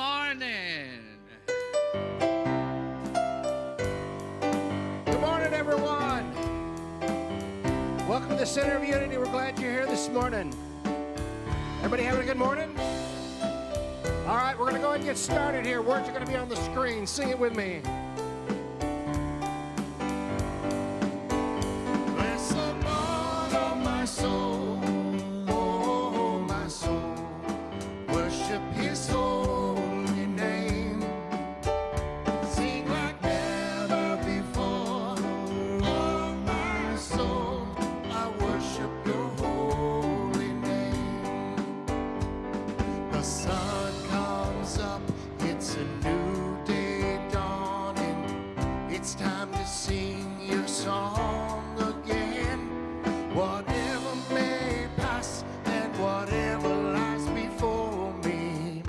morning. Good morning, everyone. Welcome to the Center of Unity. We're glad you're here this morning. Everybody having a good morning? All right, we're going to go ahead and get started here. Words are going to be on the screen. Sing it with me. Bless the Lord, oh my soul. Oh, my soul. Worship his holy name. Sing like never before. Oh, my soul. I worship your holy name. The sun comes up. It's a new day dawning. It's time to sing your song again. Whatever may pass and whatever lies before me,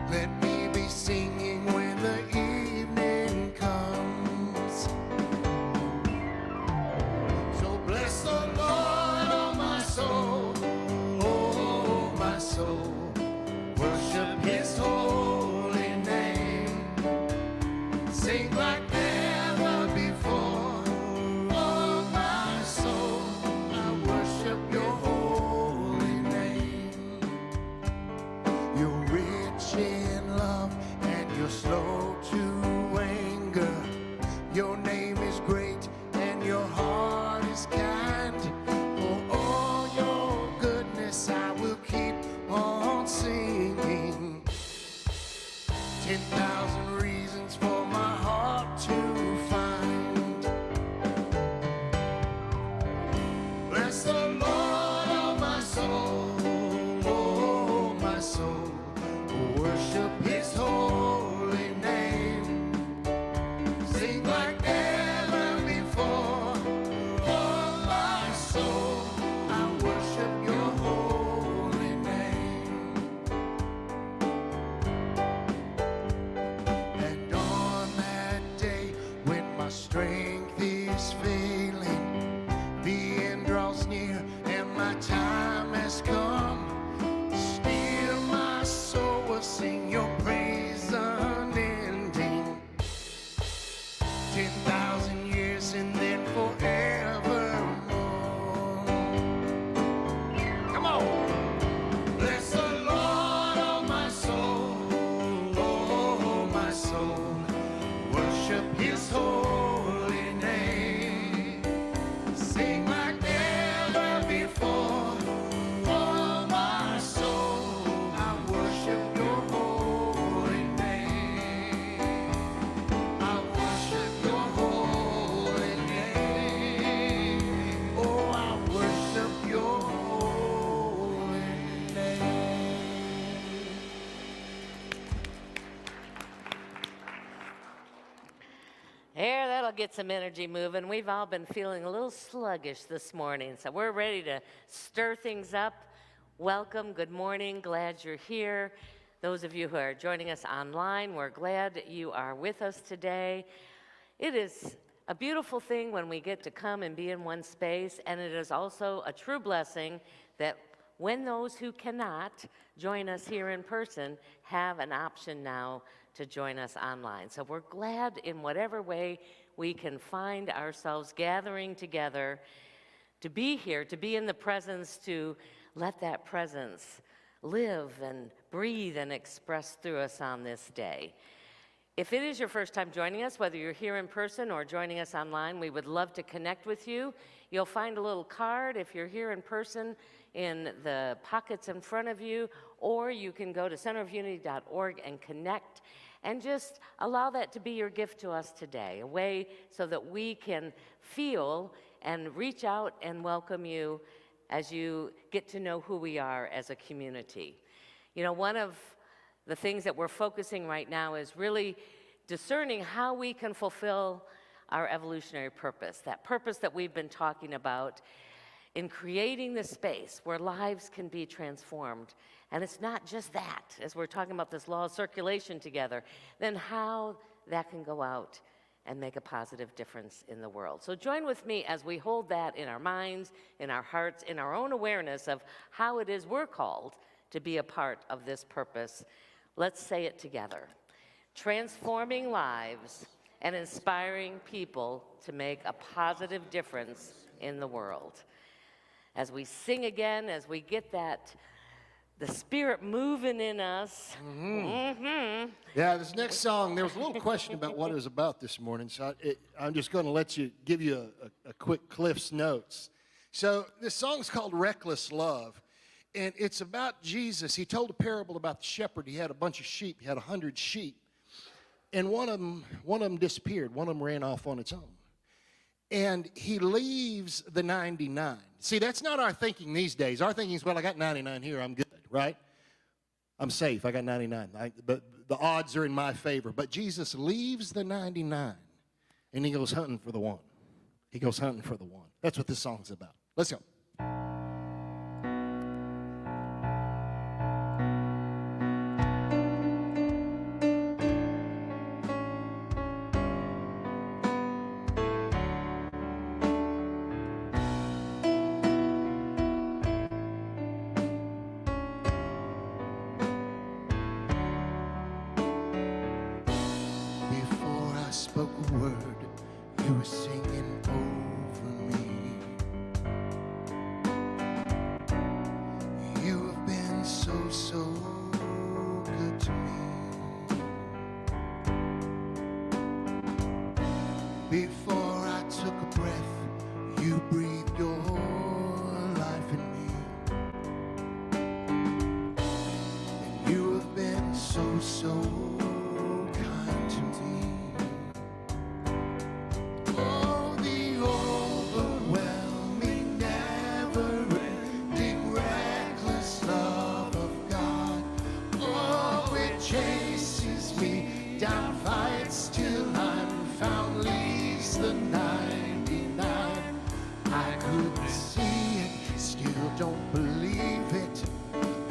let me be singing when the evening comes. So bless the Lord, oh my soul, oh my soul. Worship his holy name. Sing like never before. Oh my soul, I worship your holy name. You're rich in love and you're slow to anger. Your name is great and your heart is kind. For all your goodness I will keep on singing. 10,000 reasons for my heart to find. Bless the Lord, oh my soul, oh my soul. Worship his holy name. Sing like never before. Oh my soul, I worship your holy name. And on that day when my strength is failing, the end draws near and my time has come, still my soul will sing your praise unending. 10,000 years and then forevermore. Come on. Bless the Lord, oh my soul, oh my soul. Worship his holy name. Sing like never before. Oh my soul, I worship your holy name. I worship your holy name. Oh, I worship your holy name. There, that'll get some energy moving. We've all been feeling a little sluggish this morning, so we're ready to stir things up. Welcome, good morning, glad you're here. Those of you who are joining us online, we're glad you are with us today. It is a beautiful thing when we get to come and be in one space, and it is also a true blessing that when those who cannot join us here in person have an option now to join us online. So we're glad in whatever way we can find ourselves gathering together to be here, to be in the presence, to let that presence live and breathe and express through us on this day. If it is your first time joining us, whether you're here in person or joining us online, we would love to connect with you. You'll find a little card if you're here in person in the pockets in front of you, or you can go to centerofunity.org and connect and just allow that to be your gift to us today, a way so that we can feel and reach out and welcome you as you get to know who we are as a community. You know, one of the things that we're focusing right now is really discerning how we can fulfill our evolutionary purpose, that purpose that we've been talking about in creating the space where lives can be transformed. And it's not just that, as we're talking about this law of circulation together, then how that can go out and make a positive difference in the world. So join with me as we hold that in our minds, in our hearts, in our own awareness of how it is we're called to be a part of this purpose Let's say it together. Transforming lives and inspiring people to make a positive difference in the world. As we sing again, as we get the Spirit moving in us. Yeah, this next song, there was a little question about what it was about this morning, so I'm just going to give you a quick Cliff's Notes. So this song's called Reckless Love, and it's about Jesus. He told a parable about the shepherd. He had a bunch of sheep. He had 100 sheep, and one of them disappeared. One of them ran off on its own. And he leaves the 99. See, that's not our thinking these days. Our thinking is, well, I got 99 here, I'm good, right? I'm safe, I got 99. But the odds are in my favor. But Jesus leaves the 99, and he goes hunting for the one. He goes hunting for the one. That's what this song's about. Let's go. Spoke a word, you were singing over me. You have been so, so good to me. Before I took a breath, you breathed your life in me. And you have been so, so kind to me.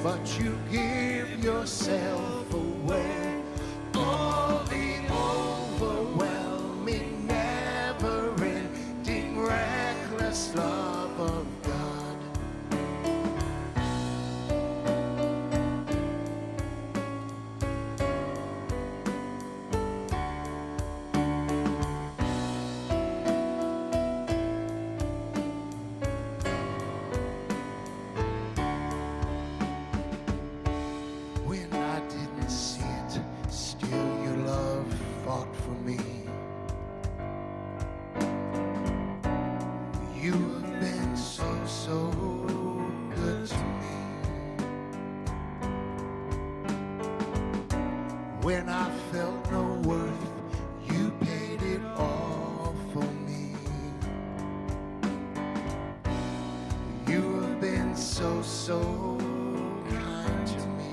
But you give yourself away. Oh, the overwhelming, never-ending, reckless love of God. You have been so, so good to me. When I felt no worth, you paid it all for me. You have been so, so kind to me.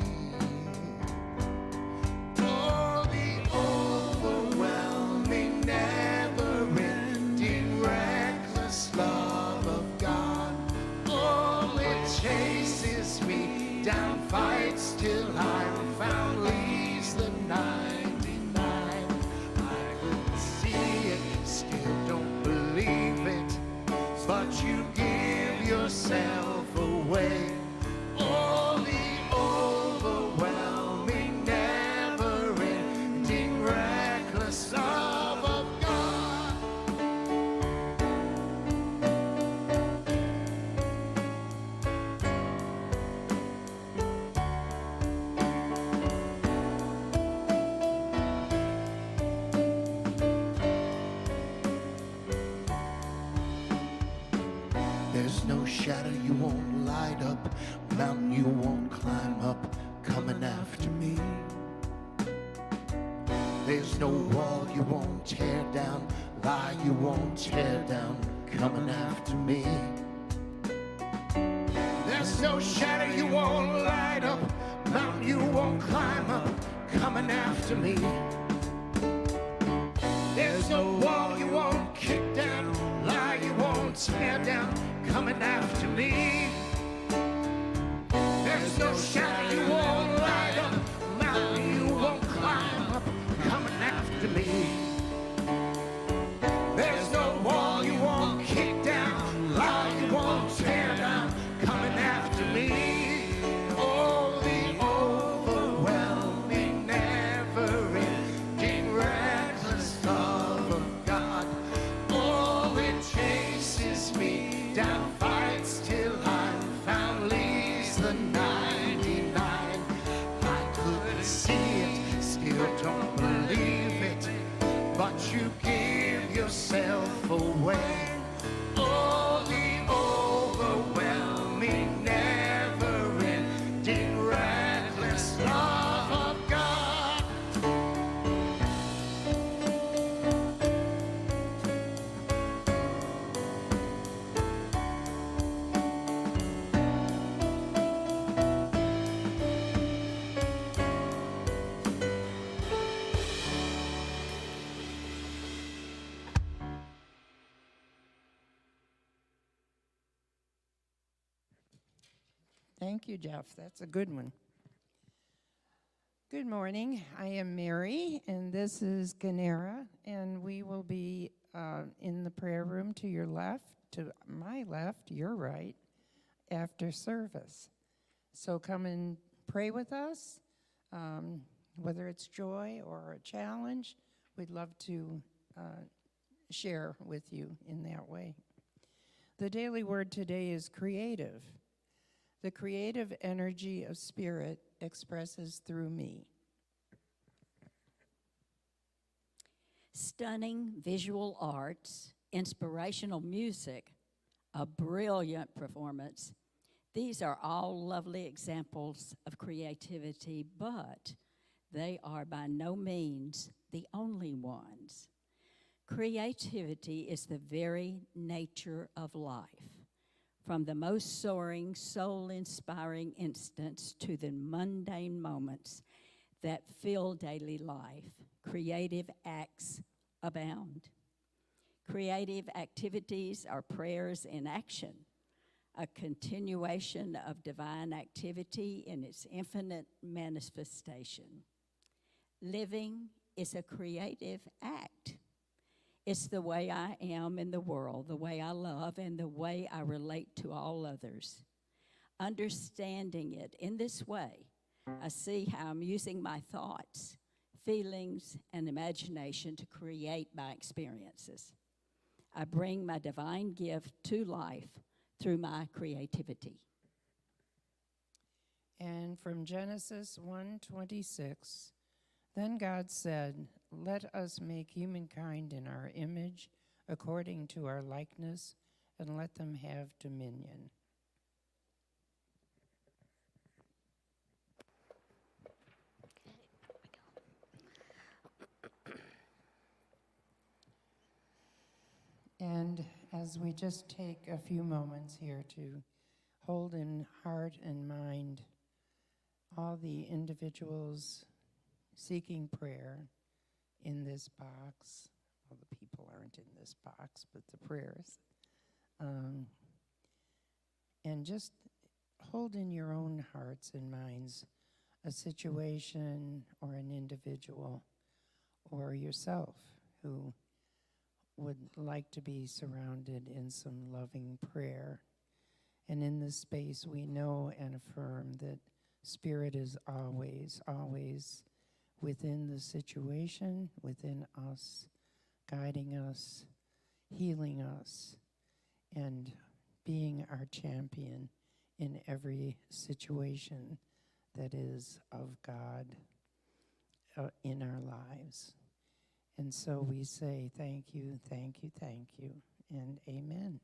Oh, the overwhelming, never-ending, reckless love of God. Oh, it chases me down, fights till I'm found, leaves the 99. I couldn't see it, still don't believe it, but you give yourself away. Oh, the overwhelming, never-ending, reckless love of God. There's no shadow you won't light up, mountain you won't climb up, coming after me. There's no wall you won't tear down, lie you won't tear down, coming after me. There's no shadow you won't light up, mountain you won't climb up, coming after me. There's no wall you won't kick down, lie you won't tear down, coming after me. There's no shadow you won't light up, mountain you won't climb up, coming after me. There's no wall you won't kick down, lie you won't tear down, coming after me. Oh, the overwhelming, Thank you, Jeff. That's a good one. Good morning. I am Mary, and this is Ganera, and we will be in the prayer room to your left, to my left, your right, after service. So come and pray with us, whether it's joy or a challenge. We'd love to share with you in that way. The daily word today is creative. The creative energy of spirit expresses through me. Stunning visual arts, inspirational music, a brilliant performance. These are all lovely examples of creativity, but they are by no means the only ones. Creativity is the very nature of life. From the most soaring, soul-inspiring instance to the mundane moments that fill daily life, creative acts abound. Creative activities are prayers in action, a continuation of divine activity in its infinite manifestation. Living is a creative act. It's the way I am in the world, the way I love, and the way I relate to all others. Understanding it in this way, I see how I'm using my thoughts, feelings, and imagination to create my experiences. I bring my divine gift to life through my creativity. And from Genesis 1:26, then God said, "Let us make humankind in our image, according to our likeness, and let them have dominion." And as we just take a few moments here to hold in heart and mind all the individuals seeking prayer in this box. Well, the people aren't in this box, but the prayers. And just hold in your own hearts and minds a situation or an individual or yourself who would like to be surrounded in some loving prayer. And in this space, we know and affirm that Spirit is always, always within the situation, within us, guiding us, healing us, and being our champion in every situation that is of God in our lives. And so we say thank you, thank you, thank you, and amen.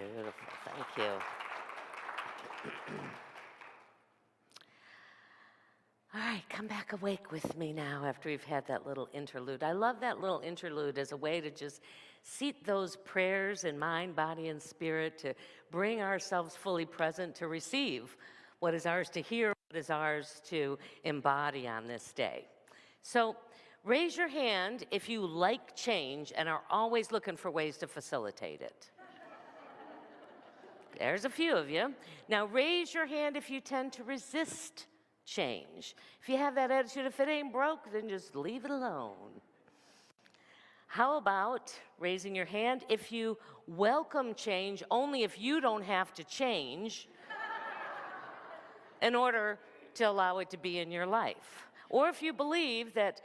Beautiful. Thank you. All right, come back awake with me now after we've had that little interlude. I love that little interlude as a way to just seat those prayers in mind, body, and spirit, to bring ourselves fully present to receive what is ours to hear, what is ours to embody on this day. So raise your hand if you like change and are always looking for ways to facilitate it. There's a few of you. Now raise your hand if you tend to resist change. If you have that attitude, if it ain't broke, then just leave it alone. How about raising your hand if you welcome change only if you don't have to change in order to allow it to be in your life? Or if you believe that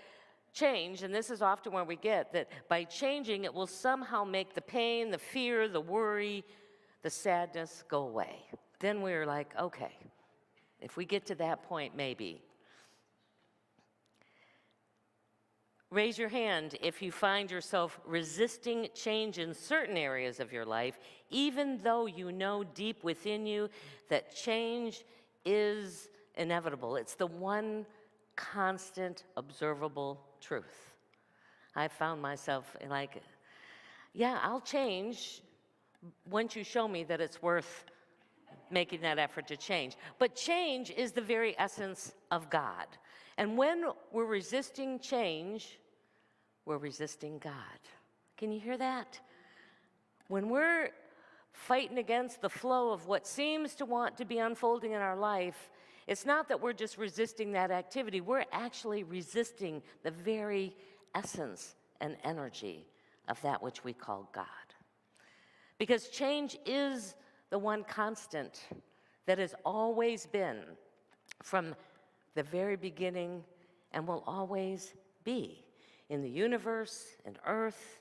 change, and this is often where we get, that by changing it will somehow make the pain, the fear, the worry, the sadness go away. Then we're like, okay, if we get to that point, maybe. Raise your hand if you find yourself resisting change in certain areas of your life, even though you know deep within you that change is inevitable. It's the one constant, observable truth. I found myself like, yeah, I'll change once you show me that it's worth making that effort to change. But change is the very essence of God. And when we're resisting change, we're resisting God. Can you hear that? When we're fighting against the flow of what seems to want to be unfolding in our life, it's not that we're just resisting that activity, we're actually resisting the very essence and energy of that which we call God. Because change is the one constant that has always been from the very beginning and will always be in the universe, in earth,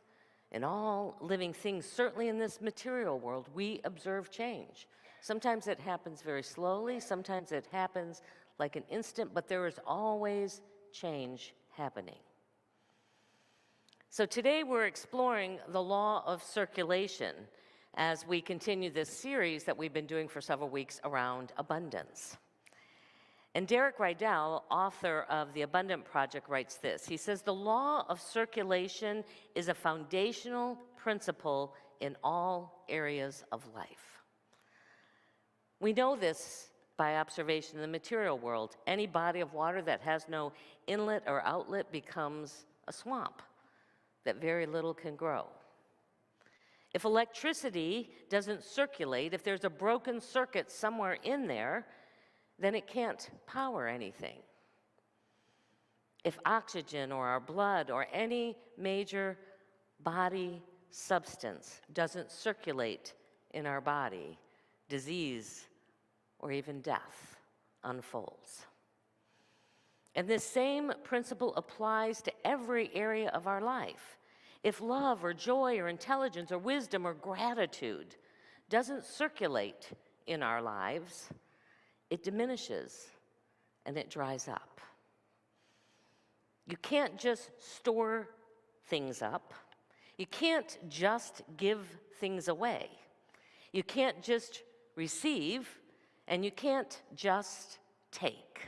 in all living things. Certainly in this material world, we observe change. Sometimes it happens very slowly, sometimes it happens like an instant, but there is always change happening. So today we're exploring the law of circulation as we continue this series that we've been doing for several weeks around abundance. And Derek Rydall, author of The Abundant Project, writes this. He says, the law of circulation is a foundational principle in all areas of life. We know this by observation in the material world. Any body of water that has no inlet or outlet becomes a swamp that very little can grow. If electricity doesn't circulate, if there's a broken circuit somewhere in there, then it can't power anything. If oxygen or our blood or any major body substance doesn't circulate in our body, disease or even death unfolds. And this same principle applies to every area of our life. If love or joy or intelligence or wisdom or gratitude doesn't circulate in our lives, it diminishes and it dries up. You can't just store things up. You can't just give things away. You can't just receive, and you can't just take.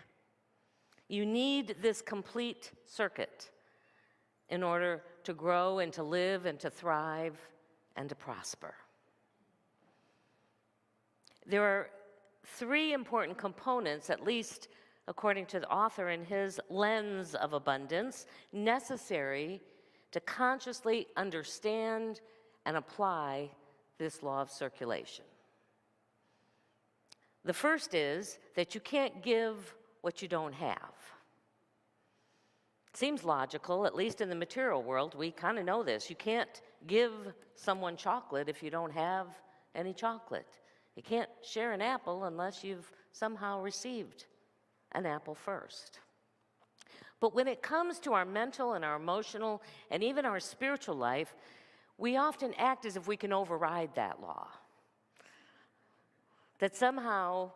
You need this complete circuit in order to grow and to live and to thrive and to prosper. There are three important components, at least according to the author in his lens of abundance, necessary to consciously understand and apply this law of circulation. The first is that you can't give what you don't have. Seems logical, at least in the material world, we kind of know this. You can't give someone chocolate if you don't have any chocolate. You can't share an apple unless you've somehow received an apple first. But when it comes to our mental and our emotional and even our spiritual life, we often act as if we can override that law. That somehow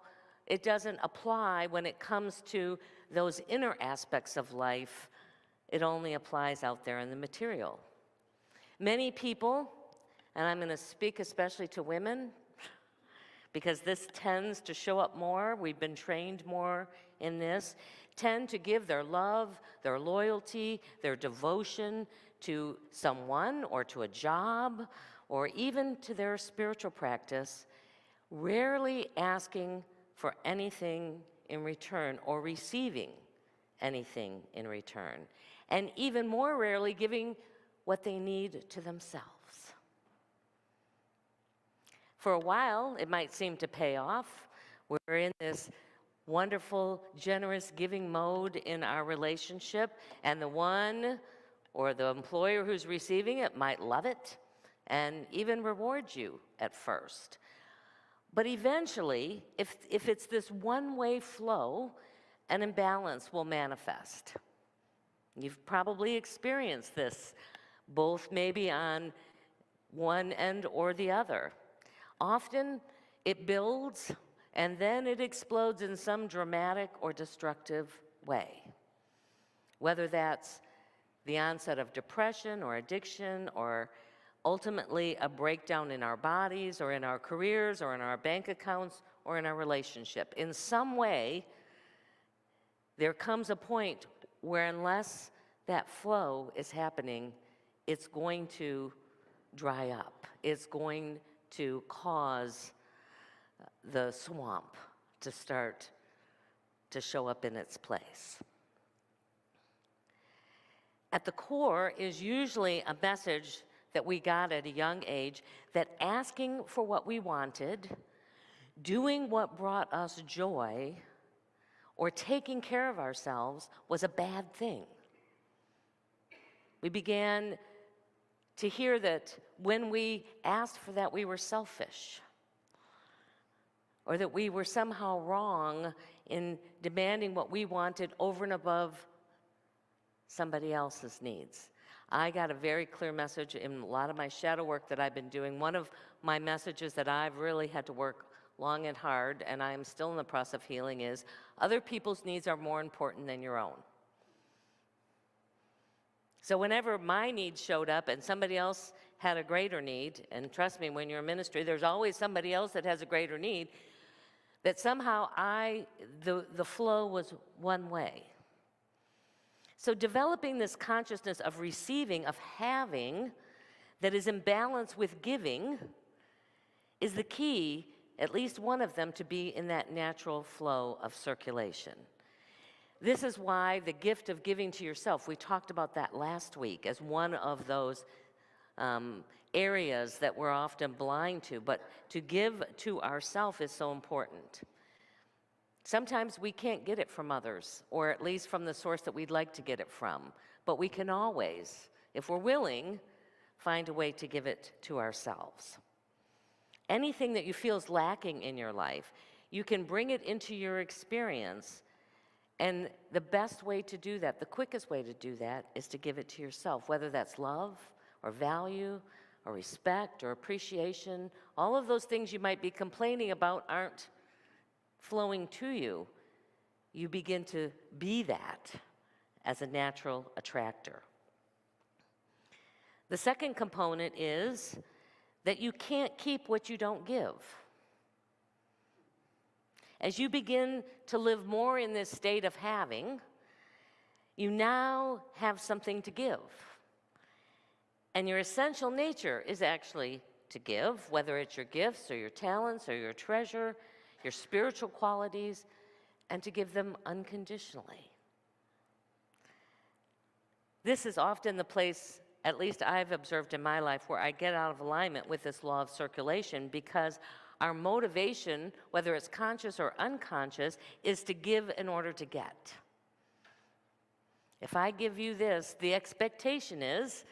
it doesn't apply when it comes to those inner aspects of life. It only applies out there in the material. Many people and I'm going to speak especially to women because this tends to show up more. We've been trained more in this, tend to give their love, their loyalty, their devotion to someone or to a job or even to their spiritual practice, rarely asking for anything in return or receiving anything in return, and even more rarely giving what they need to themselves. For a while, it might seem to pay off. We're in this wonderful, generous giving mode in our relationship, and the one or the employer who's receiving it might love it and even reward you at first. But eventually, if it's this one-way flow, an imbalance will manifest. You've probably experienced this, both maybe on one end or the other. Often it builds and then it explodes in some dramatic or destructive way. Whether that's the onset of depression or addiction or ultimately a breakdown in our bodies or in our careers or in our bank accounts or in our relationship. In some way, there comes a point where unless that flow is happening, it's going to dry up. It's going to cause the swamp to start to show up in its place. At the core is usually a message that we got at a young age that asking for what we wanted, doing what brought us joy, or taking care of ourselves was a bad thing. We began to hear that when we asked for that, we were selfish, or that we were somehow wrong in demanding what we wanted over and above somebody else's needs. I got a very clear message in a lot of my shadow work that I've been doing. One of my messages that I've really had to work long and hard, and I am still in the process of healing, is other people's needs are more important than your own. So whenever my needs showed up and somebody else had a greater need, and trust me, when you're in ministry, there's always somebody else that has a greater need, that somehow the flow was one way. So developing this consciousness of receiving, of having, that is in balance with giving, is the key, at least one of them, to be in that natural flow of circulation. This is why the gift of giving to yourself, we talked about that last week as one of those areas that we're often blind to, but to give to ourselves is so important. Sometimes we can't get it from others, or at least from the source that we'd like to get it from, but we can always, if we're willing, find a way to give it to ourselves. Anything that you feel is lacking in your life, you can bring it into your experience, and the best way to do that, the quickest way to do that, is to give it to yourself, whether that's love or value or respect or appreciation. All of those things you might be complaining about aren't flowing to you. You begin to be that as a natural attractor. The second component is that you can't keep what you don't give. As you begin to live more in this state of having, you now have something to give. And your essential nature is actually to give, whether it's your gifts or your talents or your treasure, your spiritual qualities, and to give them unconditionally. This is often the place, at least I've observed in my life, where I get out of alignment with this law of circulation, because our motivation, whether it's conscious or unconscious, is to give in order to get. If I give you this, the expectation is,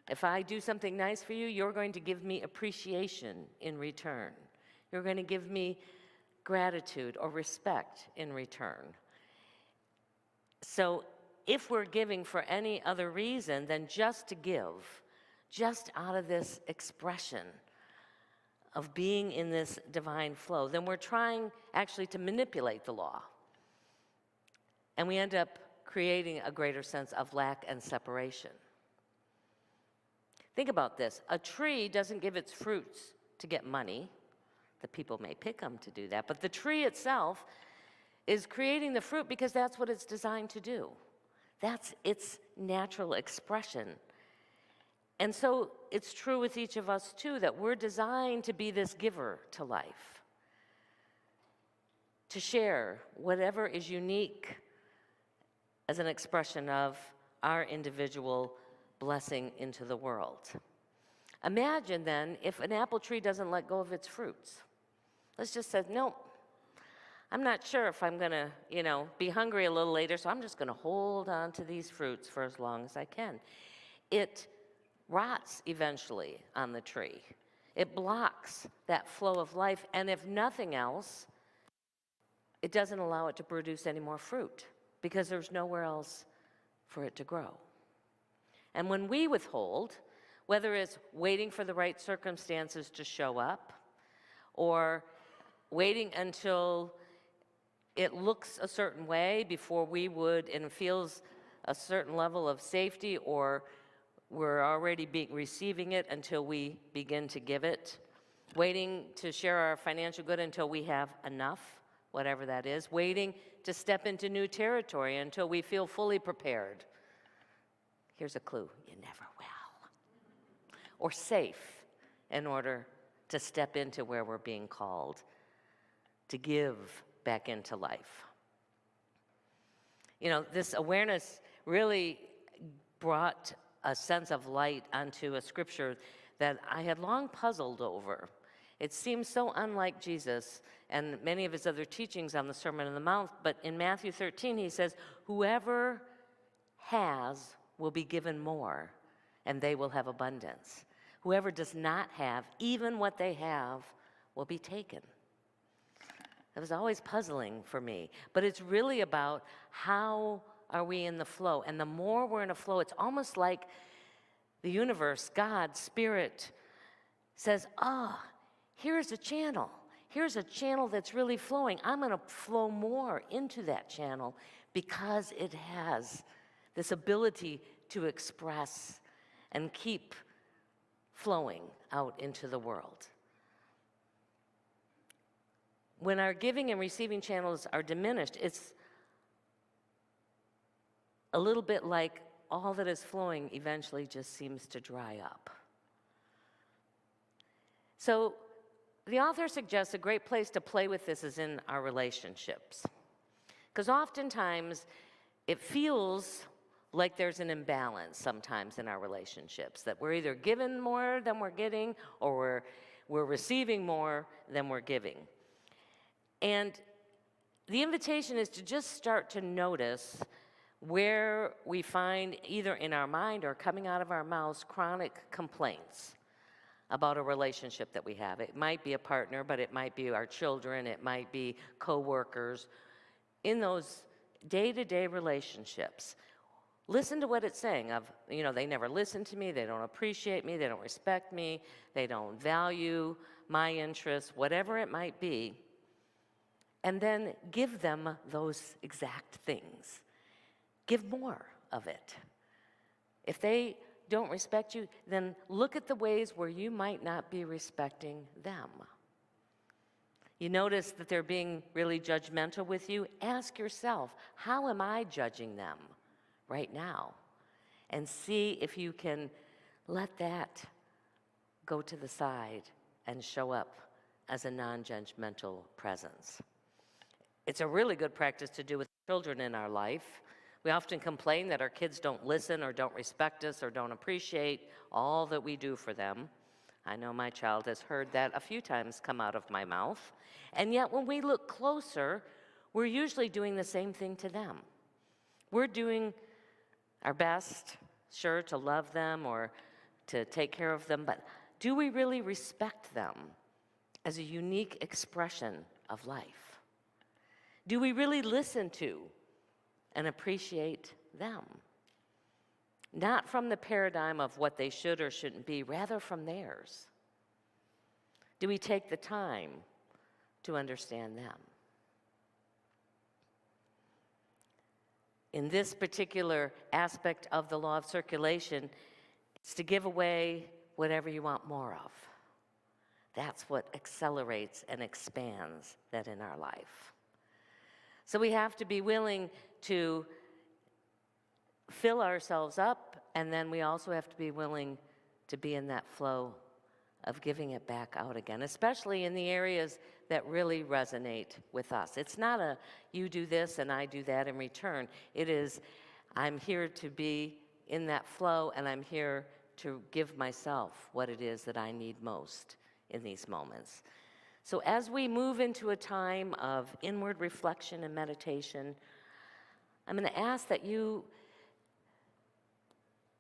if I do something nice for you, you're going to give me appreciation in return. You're going to give me gratitude or respect in return. So if we're giving for any other reason than just to give, just out of this expression of being in this divine flow, then we're trying actually to manipulate the law. And we end up creating a greater sense of lack and separation. Think about this. A tree doesn't give its fruits to get money. The people may pick them to do that, but the tree itself is creating the fruit because that's what it's designed to do. That's its natural expression. And so it's true with each of us too, that we're designed to be this giver to life, to share whatever is unique as an expression of our individual blessing into the world. Imagine then if an apple tree doesn't let go of its fruits. Let's just say, no, I'm not sure if I'm gonna, be hungry a little later, so I'm just gonna hold on to these fruits for as long as I can. It rots eventually on the tree. It blocks that flow of life, and if nothing else, it doesn't allow it to produce any more fruit because there's nowhere else for it to grow. And when we withhold, whether it's waiting for the right circumstances to show up or waiting until it looks a certain way before we would and feels a certain level of safety, or we're already receiving it until we begin to give it, waiting to share our financial good until we have enough, whatever that is, waiting to step into new territory until we feel fully prepared. Here's a clue: you never will. Or safe in order to step into where we're being called, to give back into life. This awareness really brought a sense of light onto a scripture that I had long puzzled over. It seems so unlike Jesus and many of his other teachings on the Sermon on the Mount, but in Matthew 13 he says, whoever has will be given more, and they will have abundance. Whoever does not have, even what they have, will be taken. That was always puzzling for me, but it's really about how are we in the flow. And the more we're in a flow, it's almost like the universe, God, Spirit, says, here's a channel. Here's a channel that's really flowing. I'm going to flow more into that channel because it has this ability to express and keep flowing out into the world. When our giving and receiving channels are diminished, it's a little bit like all that is flowing eventually just seems to dry up. So the author suggests a great place to play with this is in our relationships. Because oftentimes it feels like there's an imbalance sometimes in our relationships, that we're either given more than we're getting, or we're receiving more than we're giving. And the invitation is to just start to notice where we find, either in our mind or coming out of our mouths, chronic complaints about a relationship that we have. It might be a partner, but it might be our children, it might be coworkers. In those day-to-day relationships, listen to what it's saying of, they never listen to me, they don't appreciate me, they don't respect me, they don't value my interests, whatever it might be. And then give them those exact things. Give more of it. If they don't respect you, then look at the ways where you might not be respecting them. You notice that they're being really judgmental with you. Ask yourself, how am I judging them right now? And see if you can let that go to the side and show up as a non-judgmental presence. It's a really good practice to do with children in our life. We often complain that our kids don't listen or don't respect us or don't appreciate all that we do for them. I know my child has heard that a few times come out of my mouth. And yet when we look closer, we're usually doing the same thing to them. We're doing our best, sure, to love them or to take care of them, but do we really respect them as a unique expression of life? Do we really listen to and appreciate them? Not from the paradigm of what they should or shouldn't be, rather from theirs. Do we take the time to understand them? In this particular aspect of the law of circulation, it's to give away whatever you want more of. That's what accelerates and expands that in our life. So we have to be willing to fill ourselves up, and then we also have to be willing to be in that flow of giving it back out again, especially in the areas that really resonate with us. It's not a you do this and I do that in return. It is I'm here to be in that flow, and I'm here to give myself what it is that I need most in these moments. So as we move into a time of inward reflection and meditation, I'm going to ask that you,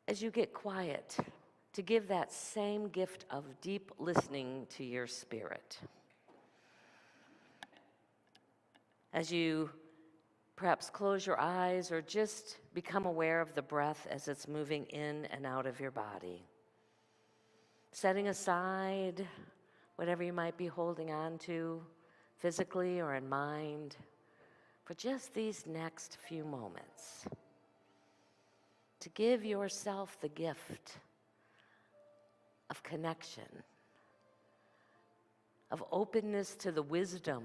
as you get quiet, to give that same gift of deep listening to your spirit. As you perhaps close your eyes or just become aware of the breath as it's moving in and out of your body. Setting aside whatever you might be holding on to, physically or in mind, for just these next few moments. To give yourself the gift of connection, of openness to the wisdom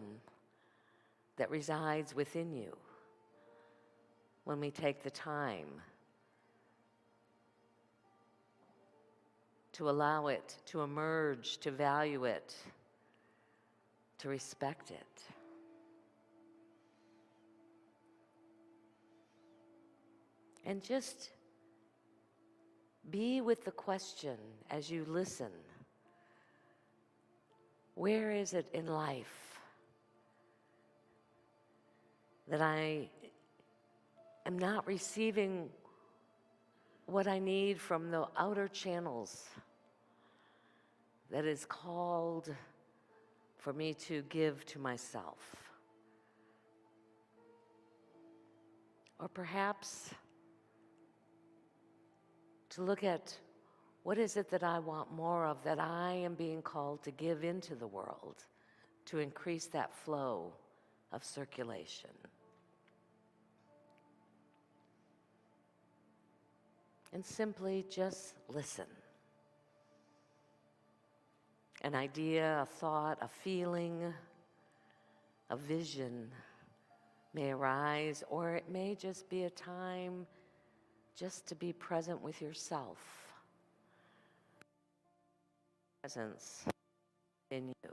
that resides within you when we take the time to allow it to emerge, to value it, to respect it. And just be with the question as you listen. Where is it in life that I am not receiving what I need from the outer channels that is called for me to give to myself? Or perhaps to look at what is it that I want more of, that I am being called to give into the world to increase that flow of circulation. And simply just listen. An idea, a thought, a feeling, a vision may arise, or it may just be a time just to be present with yourself. Presence in you.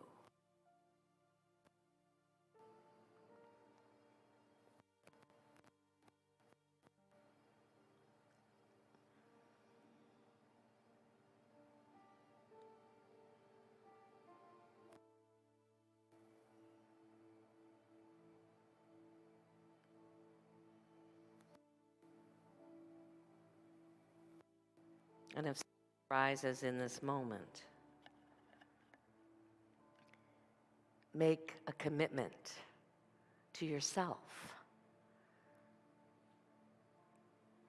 And if arises in this moment, make a commitment to yourself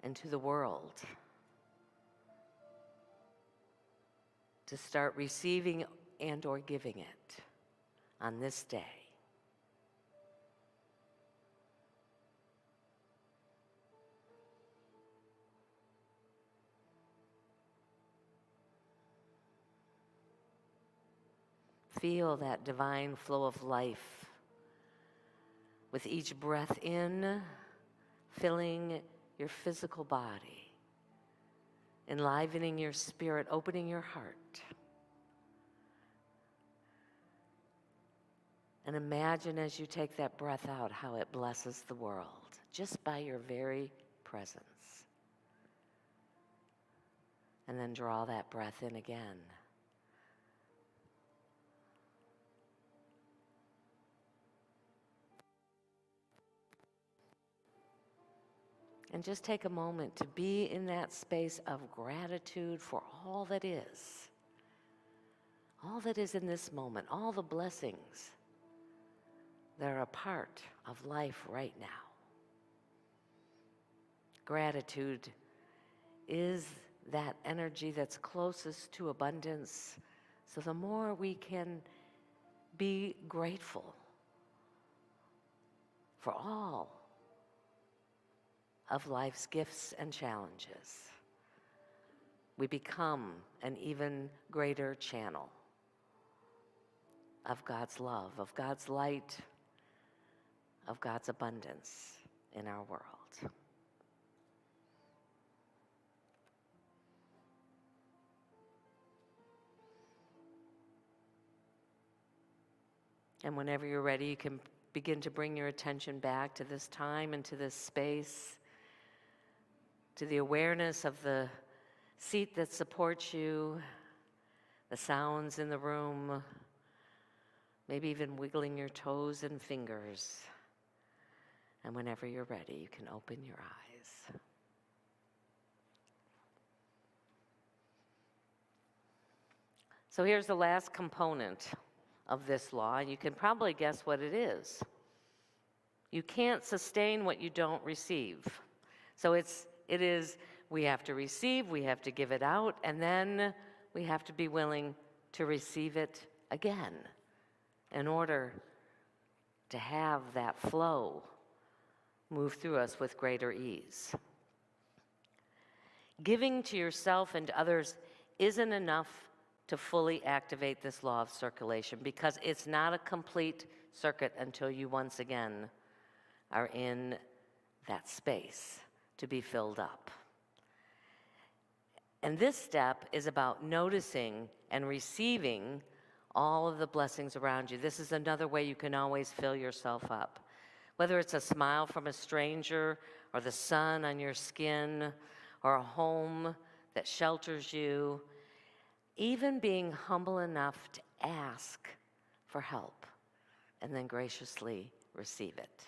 and to the world to start receiving and or giving it on this day. Feel that divine flow of life with each breath in, filling your physical body, enlivening your spirit, opening your heart. And imagine as you take that breath out how it blesses the world just by your very presence. And then draw that breath in again. And just take a moment to be in that space of gratitude for all that is in this moment, all the blessings that are a part of life right now. Gratitude is that energy that's closest to abundance. So the more we can be grateful for all of life's gifts and challenges, we become an even greater channel of God's love, of God's light, of God's abundance in our world. And whenever you're ready, you can begin to bring your attention back to this time and to this space, to the awareness of the seat that supports you, the sounds in the room, maybe even wiggling your toes and fingers. And whenever you're ready, you can open your eyes. So here's the last component of this law, and you can probably guess what it is. You can't sustain what you don't receive. So it is we have to receive, we have to give it out, and then we have to be willing to receive it again in order to have that flow move through us with greater ease. Giving to yourself and to others isn't enough to fully activate this law of circulation, because it's not a complete circuit until you once again are in that space to be filled up. And this step is about noticing and receiving all of the blessings around you. This is another way you can always fill yourself up. Whether it's a smile from a stranger, or the sun on your skin, or a home that shelters you, even being humble enough to ask for help and then graciously receive it.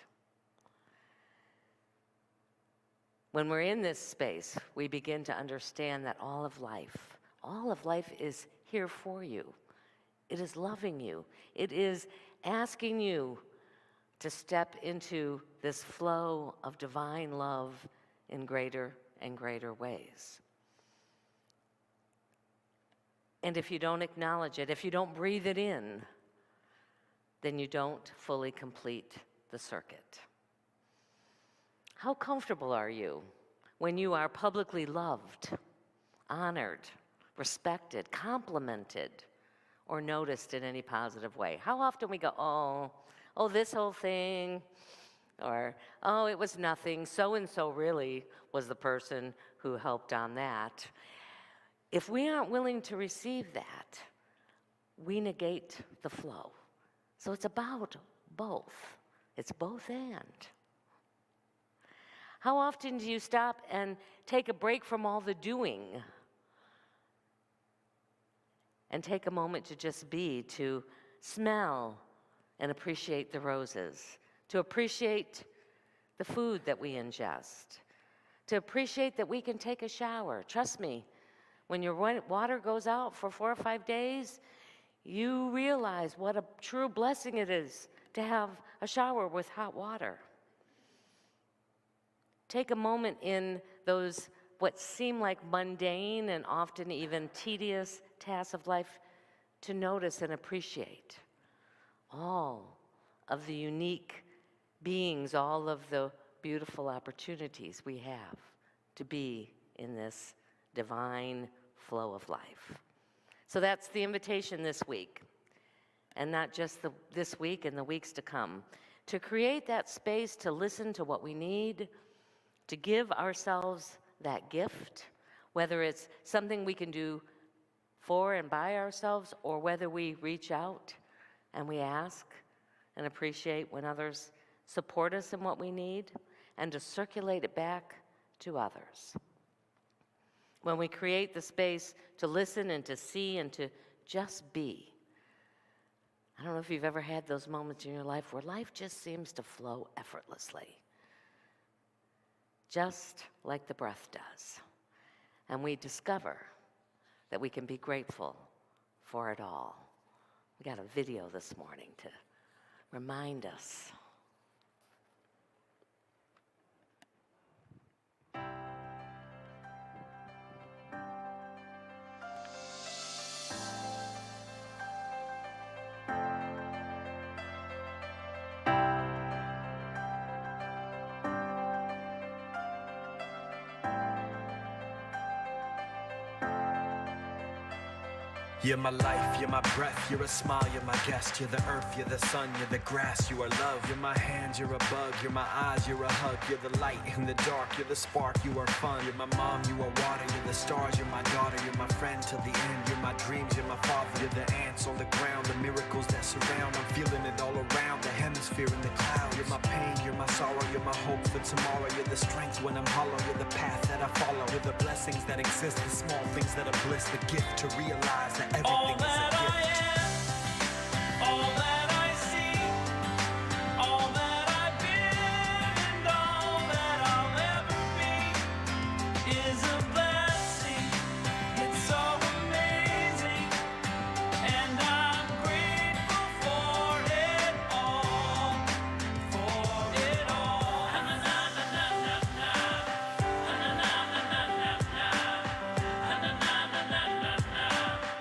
When we're in this space, we begin to understand that all of life is here for you. It is loving you. It is asking you to step into this flow of divine love in greater and greater ways. And if you don't acknowledge it, if you don't breathe it in, then you don't fully complete the circuit. How comfortable are you when you are publicly loved, honored, respected, complimented, or noticed in any positive way? How often we go, oh, this whole thing, or, oh, it was nothing, so-and-so really was the person who helped on that. If we aren't willing to receive that, we negate the flow. So it's about both. It's both and. How often do you stop and take a break from all the doing and take a moment to just be, to smell and appreciate the roses, to appreciate the food that we ingest, to appreciate that we can take a shower? Trust me, when your water goes out for 4 or 5 days, you realize what a true blessing it is to have a shower with hot water. Take a moment in those what seem like mundane and often even tedious tasks of life to notice and appreciate all of the unique beings, all of the beautiful opportunities we have to be in this divine flow of life. So that's the invitation this week, and not just this week and the weeks to come, to create that space to listen to what we need, to give ourselves that gift, whether it's something we can do for and by ourselves, or whether we reach out and we ask and appreciate when others support us in what we need, and to circulate it back to others. When we create the space to listen and to see and to just be. I don't know if you've ever had those moments in your life where life just seems to flow effortlessly, just like the breath does. And we discover that we can be grateful for it all. We got a video this morning to remind us. You're my life, you're my breath, you're a smile, you're my guest. You're the earth, you're the sun, you're the grass, you are love. You're my hands, you're a bug, you're my eyes, you're a hug. You're the light in the dark, you're the spark, you are fun. You're my mom, you are water, you're the stars, you're my daughter. You're my friend till the end, you're my dreams, you're my father. You're the ants on the ground, the miracles that surround. I'm feeling it all around, the hemisphere in the clouds. You're my pain, you're my sorrow, you're my hope for tomorrow. You're the strength when I'm hollow, you're the path that I follow. You're the blessings that exist, the small things that are bliss. The gift to realize that everything is a gift. All that I see, all that I've been, and all that I'll ever be is a blessing. It's so amazing, and I'm grateful for it all, for it all. Na na na na na na, na na na na na na, na na na na na na.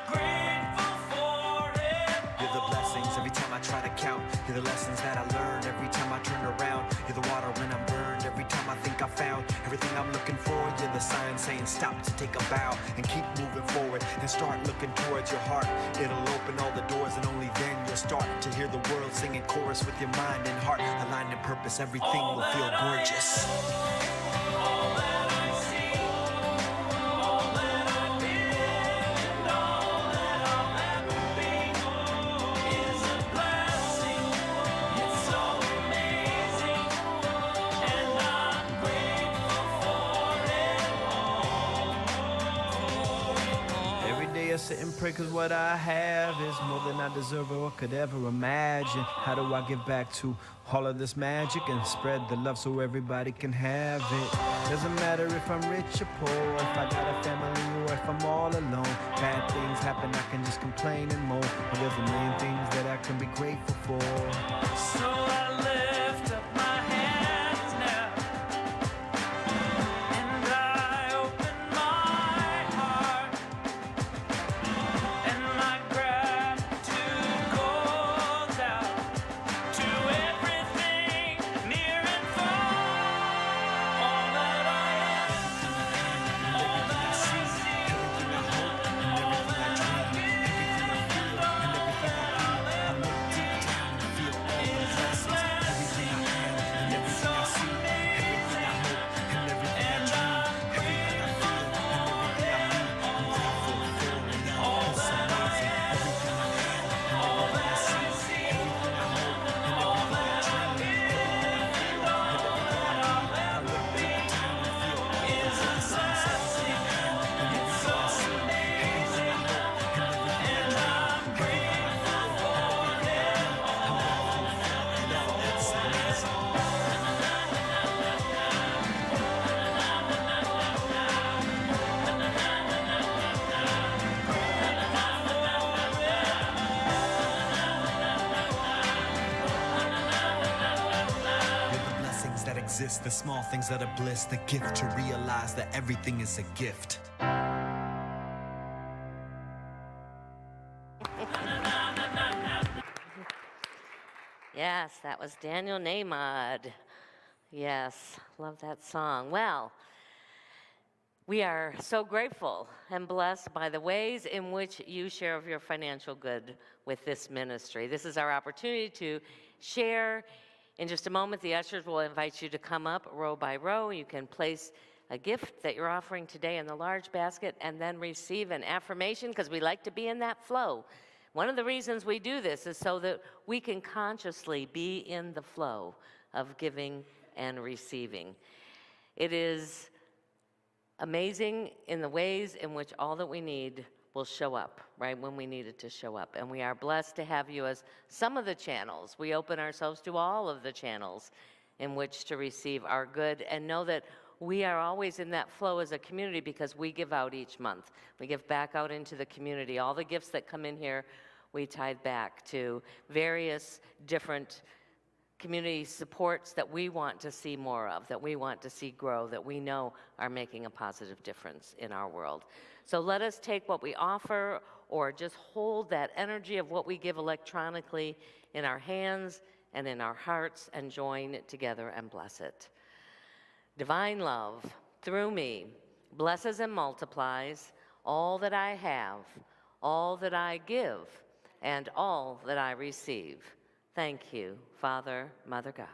Grateful for it. You're the blessings every time I try to count. You're the lessons that I learn every time I turn around. You're the water when I'm burned every time I think I found everything I'm looking for. You're the sign saying stop to take a bow and keep moving forward and start looking towards your heart. It'll open all the doors and only then you'll start to hear the world singing chorus with your mind and heart. Aligned in purpose, everything will feel gorgeous. All that I see, all that I've been, and all that I'll ever be is a blessing. It's so amazing, and I'm grateful for it all. Every day I sit and pray cause what I have is more than I deserve or could ever imagine. How do I give back to all of this magic and spread the love so everybody can have it? Doesn't matter if I'm rich or poor, if I got a family or if I'm all alone. Bad things happen, I can just complain and moan, but there's a million things that I can be grateful for. So I lift up my hands now, and I open my heart, and my gratitude goes out to everything near and far. All that I am, all that I see, all that I've been, and all that I'll ever is a blessing. It's so amazing, and I'm grateful for it all. All that I am, all that I see, all that I've been, and all that I'll ever be is a blessing. It's so amazing, and I'm grateful for it all. You're the blessings that exist, the small things that are bliss, the gift to realize that everything is a gift. Yes, that was Daniel Namad. Yes, love that song. Well, we are so grateful and blessed by the ways in which you share of your financial good with this ministry. This is our opportunity to share. In just a moment, the ushers will invite you to come up row by row. You can place a gift that you're offering today in the large basket and then receive an affirmation because we like to be in that flow. One of the reasons we do this is so that we can consciously be in the flow of giving and receiving. It is amazing in the ways in which all that we need will show up, right, when we need it to show up. And we are blessed to have you as some of the channels. We open ourselves to all of the channels in which to receive our good and know that we are always in that flow as a community because we give out each month. We give back out into the community. All the gifts that come in here, we tithe back to various different community supports that we want to see more of, that we want to see grow, that we know are making a positive difference in our world. So let us take what we offer or just hold that energy of what we give electronically in our hands and in our hearts and join together and bless it. Divine love, through me, blesses and multiplies all that I have, all that I give, and all that I receive. Thank you, Father, Mother God.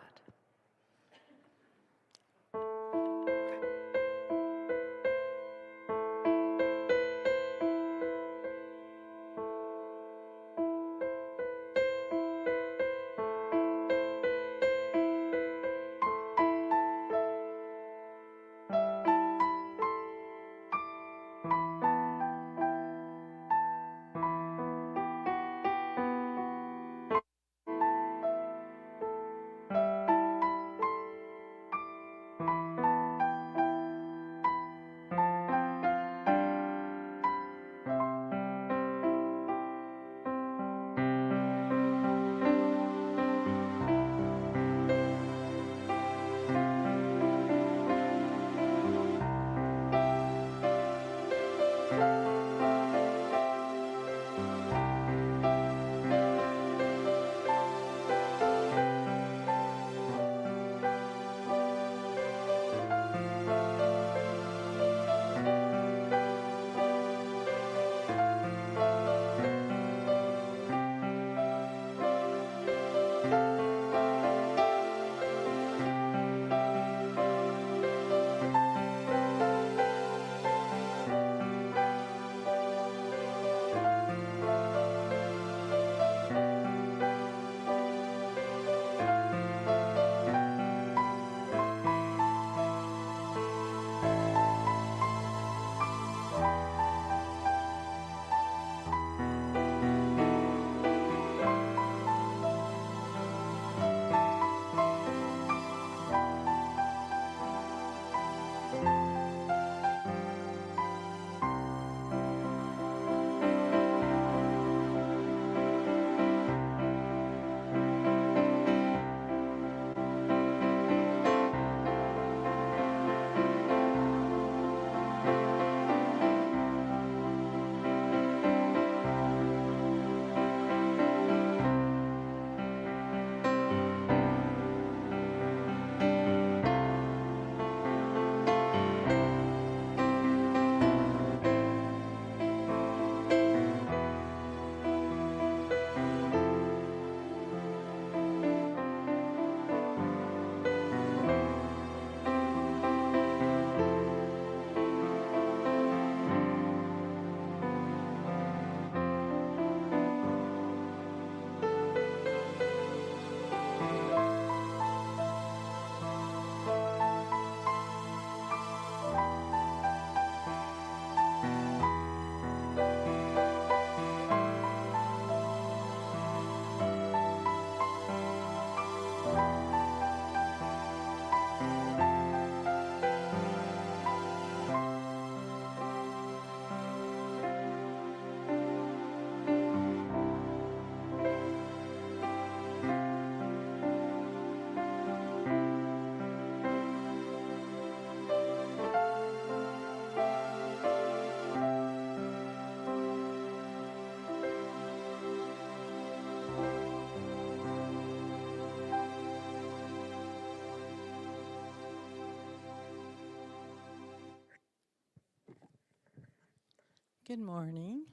Good morning.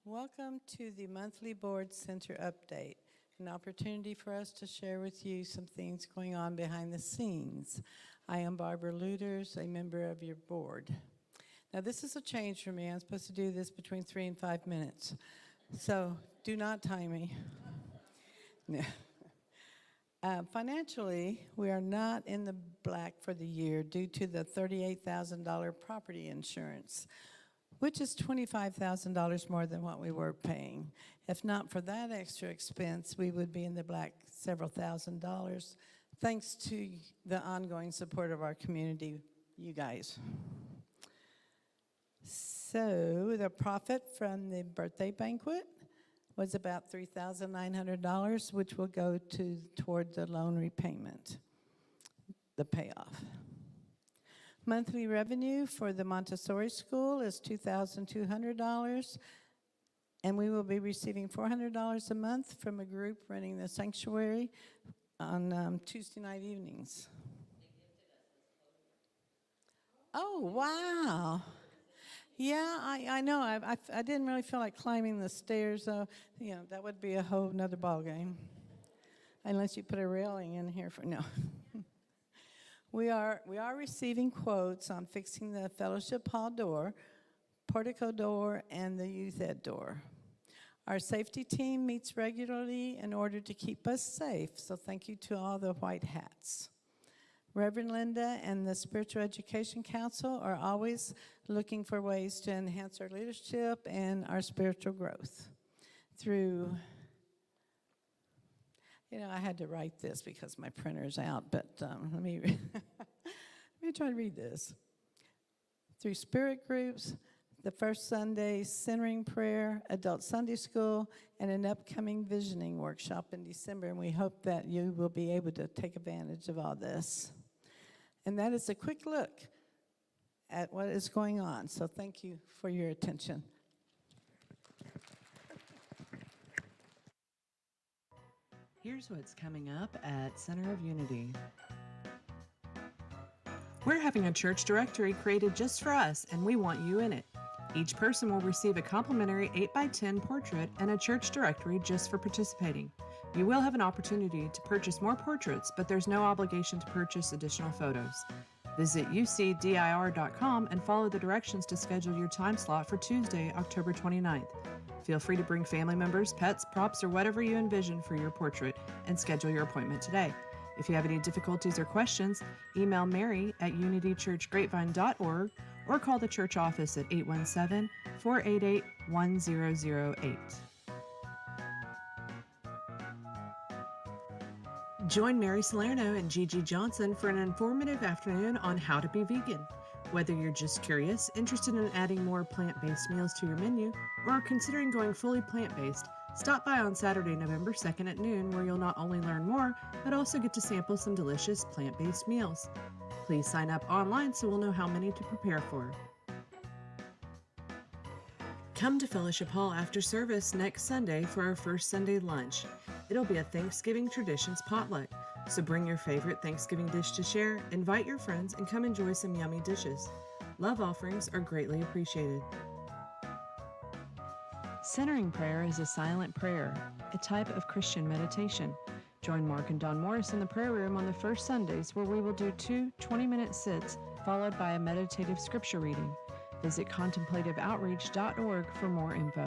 Welcome to the monthly Board Center update, an opportunity for us to share with you some things going on behind the scenes. I am Barbara Luders, a member of your board. Now this is a change for me. I'm supposed to do this between 3 and 5 minutes, so do not time me. No. Financially, we are not in the black for the year due to the $38,000 property insurance, which is $25,000 more than what we were paying. If not for that extra expense, we would be in the black several $1,000s, thanks to the ongoing support of our community, you guys. So the profit from the birthday banquet was about $3,900, which will go toward the loan repayment, the payoff. Monthly revenue for the Montessori school is $2,200, and we will be receiving $400 a month from a group running the sanctuary on Tuesday night evenings. Oh, wow. Yeah, I know. I didn't really feel like climbing the stairs, though. You know, that would be a whole nother ballgame. Unless you put a railing in here for, no. We are receiving quotes on fixing the fellowship hall door, portico door, and the youth ed door. Our safety team meets regularly in order to keep us safe, so thank you to all the white hats. Reverend Linda and the Spiritual Education Council are always looking for ways to enhance our leadership and our spiritual growth through, you know, I had to write this because my printer's out, but let me try to read this. Through spirit groups, the first Sunday centering prayer, adult Sunday school, and an upcoming visioning workshop in December, and we hope that you will be able to take advantage of all this. And that is a quick look at what is going on. So thank you for your attention. Here's what's coming up at Center of Unity. We're having a church directory created just for us, and we want you in it. Each person will receive a complimentary 8x10 portrait and a church directory just for participating. You will have an opportunity to purchase more portraits, but there's no obligation to purchase additional photos. Visit ucdir.com and follow the directions to schedule your time slot for Tuesday, October 29th. Feel free to bring family members, pets, props, or whatever you envision for your portrait and schedule your appointment today. If you have any difficulties or questions, email Mary at unitychurchgrapevine.org or call the church office at 817-488-1008. Join Mary Salerno and Gigi Johnson for an informative afternoon on how to be vegan. Whether you're just curious, interested in adding more plant-based meals to your menu, or considering going fully plant-based, stop by on Saturday, November 2nd at noon, where you'll not only learn more, but also get to sample some delicious plant-based meals. Please sign up online so we'll know how many to prepare for. Come to Fellowship Hall after service next Sunday for our first Sunday lunch. It'll be a Thanksgiving traditions potluck, so bring your favorite Thanksgiving dish to share, invite your friends, and come enjoy some yummy dishes. Love offerings are greatly appreciated. Centering prayer is a silent prayer, a type of Christian meditation. Join Mark and Don Morris in the prayer room on the first Sundays, where we will do 2 20-minute sits followed by a meditative scripture reading. Visit contemplativeoutreach.org for more info.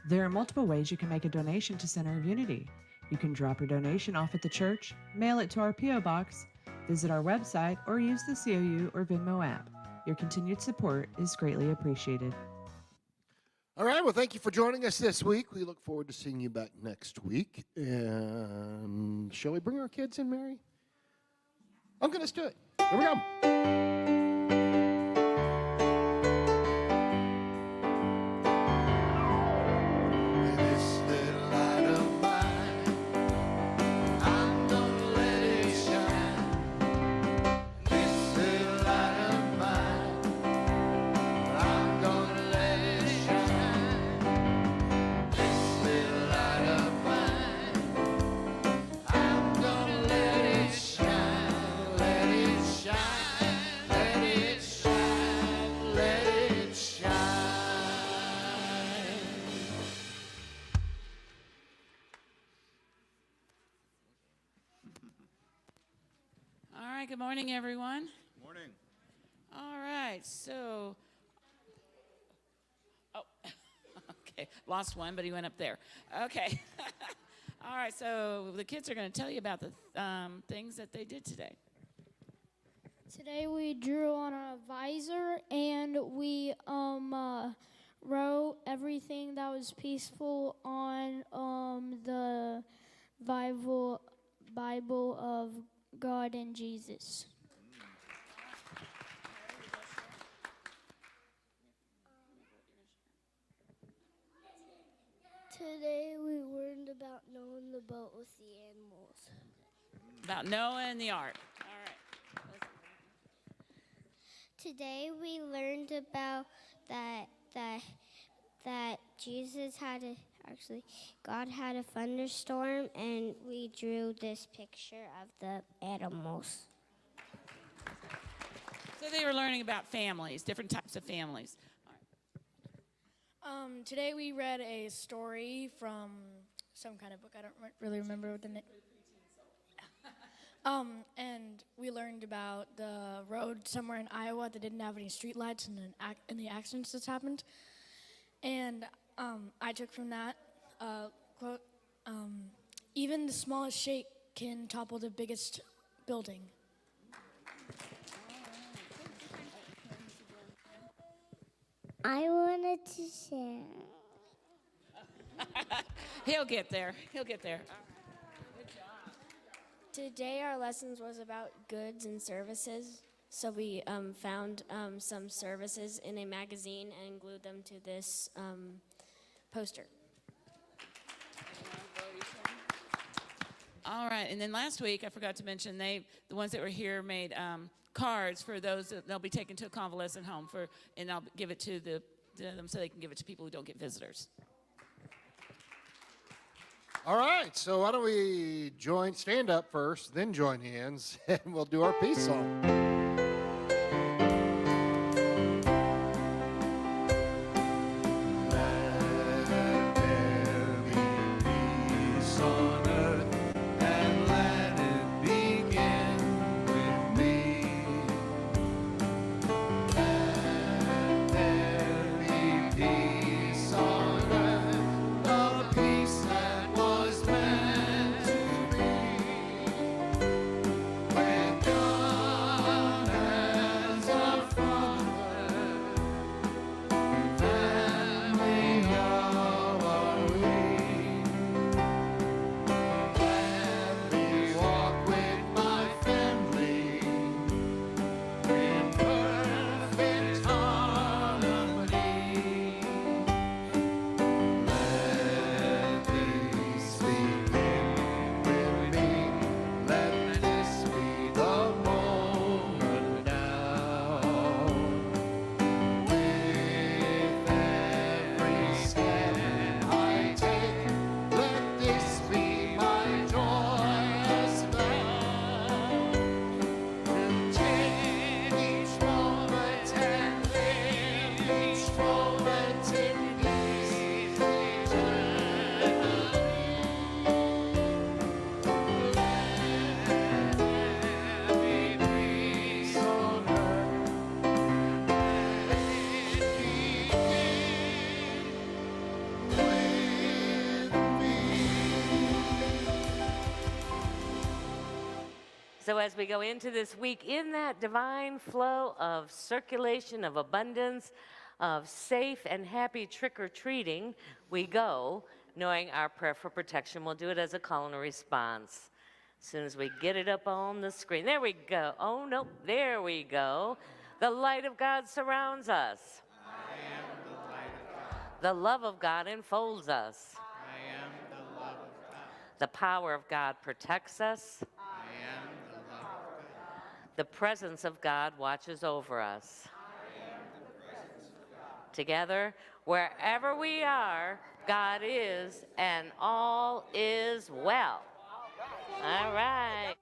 There are multiple ways you can make a donation to Center of Unity. You can drop your donation off at the church, mail it to our P.O. Box, visit our website, or use the COU or Venmo app. Your continued support is greatly appreciated. All right, well, thank you for joining us this week. We look forward to seeing you back next week. And shall we bring our kids in, Mary? Okay, let's do it. Here we go. This little light of mine, I'm gonna let it shine. This little light of mine, I'm gonna let it shine. This little light of mine, I'm gonna let it shine. Let it shine, let it shine, let it shine. All right, good morning, everyone. Morning. All right, so, oh, okay, lost one, but he went up there. Okay. All right, so the kids are going to tell you about the things that they did today. Today we drew on a visor and we wrote everything that was peaceful on the Bible of God and Jesus. Today we learned about knowing the boat with the animals. About Noah and the ark. All right. Today we learned about that Jesus had God had a thunderstorm, and we drew this picture of the animals. So So they were learning about families, different types of families. Today we read a story from some kind of book. I don't really remember what the name. And we learned about the road somewhere in Iowa that didn't have any streetlights and the accidents that's happened. And I took from that quote, even the smallest shake can topple the biggest building. I wanted to share. He'll get there. He'll get there. Today our lessons was about goods and services. So we found some services in a magazine and glued them to this poster. All right, and then last week, I forgot to mention, the ones that were here made cards for those that they'll be taken to a convalescent home and I'll give it to them so they can give it to people who don't get visitors. All right, so why don't we stand up first, then join hands, and we'll do our peace song. So as we go into this week, in that divine flow of circulation, of abundance, of safe and happy trick-or-treating, we go knowing our prayer for protection. We'll do it as a call and a response. As soon as we get it up on the screen. There we go. Oh, no, there we go. The light of God surrounds us. I am the light of God. The love of God enfolds us. I am the love of God. The power of God protects us. I am the love of God. The presence of God watches over us. I am the presence of God. Together, wherever we are, God is, and all is well. All right.